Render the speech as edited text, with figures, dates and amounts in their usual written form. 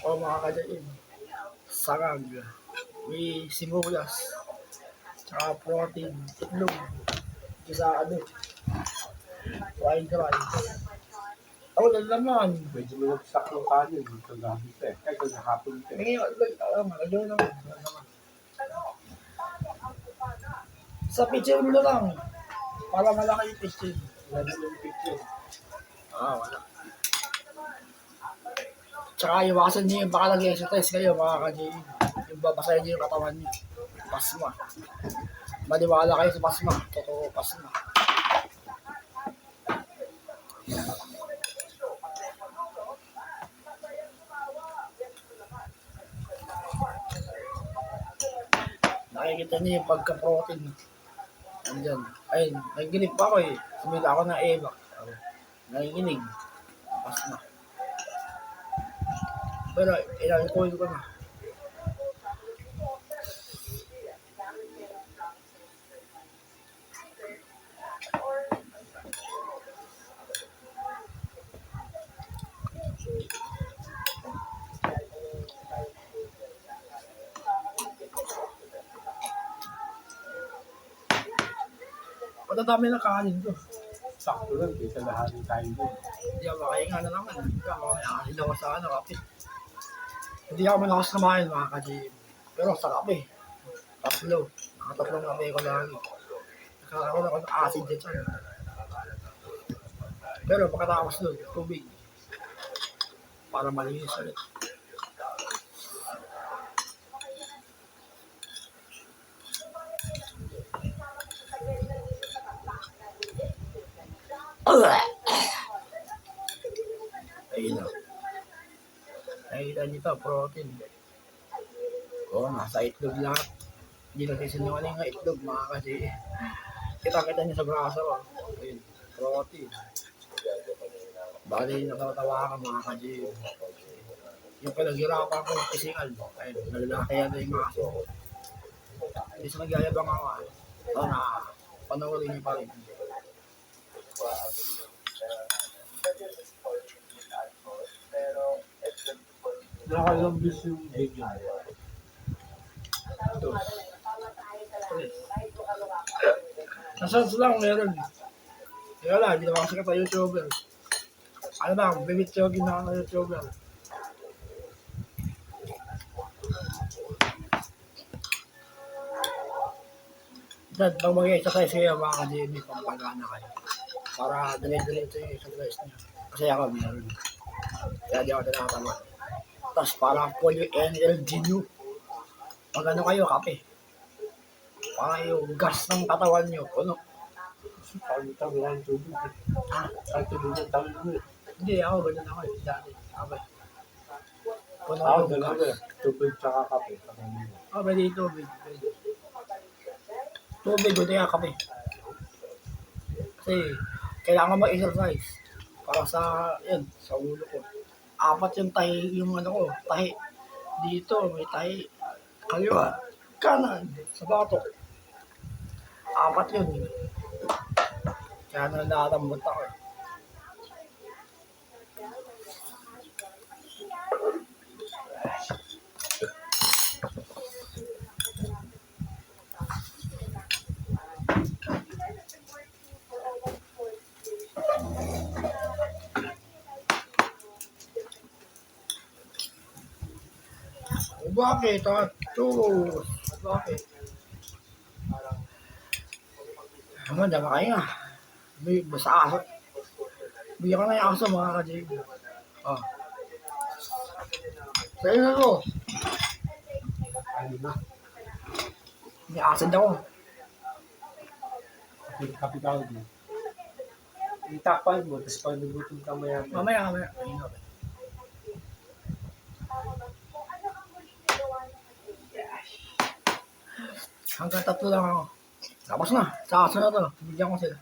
O mga kadain, sarag, may sibuyas, tsaka protein, itlog, gisado, fried rice. Ako lang naman. Medyo malagsak yung kanin. Kagabi pa eh. Ay, kagahapon pa eh. Ngayon naman. Sa picture mo lang. Para malaki yung picture. Lagi yung picture. Wala. Tsaka iwasan niyo yung baka nag-exercise kayo mga ka-GM. Yung babasahin niyo yung katawan niyo. Pasma. Maniwala kayo sa pasma. Totoo pasma. Nakikita niyo yung pagka-protein. Andyan. Ayun, nagiginig pa ako eh. Sumila ako ng Eva. Nagiginig. Pasma. Pero ilalikuin ko na. Patadami na kanin ko. Sakto lang. Kaysa lahat ng tayo din. Hindi ako makahinga na naman. Kakain ako sa kape. Hindi ako malakas kumain mga ka-GM. Pero sa kape. Tatlo. Nakatatlong kape ko lagi. Nakakaroon ako ng acid dyan. Pero pagkatapos nun, tubig. Para malinis ulit. Ayun o. Nakikita nyo ito, protein. Nasa itlog lahat. Hindi natin sinungaling nga itlog mga kasi. Kita-kita nyo sa braso ko. Ayun, protein. Bali, natatawa ka mga ka-GM. Yung pinaghirapan ko ng physical. Ayun, nalalaki yan na yung mga aso ko. Hindi sa nagyayabang ako. Panoorin nyo pa rin. Nakakalang views yung video. Ito. Nasaan lang meron. Kaya lang, hindi naman kasi ka YouTuber. Ano ba, bibitsogin na ako ng YouTuber. Dad, pag mag-exercise kayo, mga ka-GM, pampagana kayo. Para dali-dali ito yung exercise niya. Kasi ako meron. Kaya di ako tinatama. Tapos para full yung energy nyo. Pag ano kayo, kape. Para yung gas ng katawan nyo, puno. Tayo lang tubig. Tayo tubig ng tawin mo eh. Hindi, ako ganyan ako eh. Dati, kape. Puno Ako, yung dalawa gas. eh. Tubig tsaka kape. Pwede tubig. Tubig, pwede nga kape. Kasi, kailangan mag-exercise. Para sa, yan, sa ulo ko. 4 yung tahi, yung ano ko, tahi. Dito, may tahi. Kaliwa, kanan, sa batok. 4 yun. Kaya nakatambot ako eh. Bakit? Tos. Bakit? Naman, dama kayo nga. Basta aso. Bigyan ka na yung aso mga ka-JB. Sa'yo na to. Ano na? May acid ako. Kapital mo. Itakpan mo, tapos pag nagutom ka maya. Mamaya. Hanggang 3 lang ako. Tapos na. Sa aso na to. Bigyan ko sila.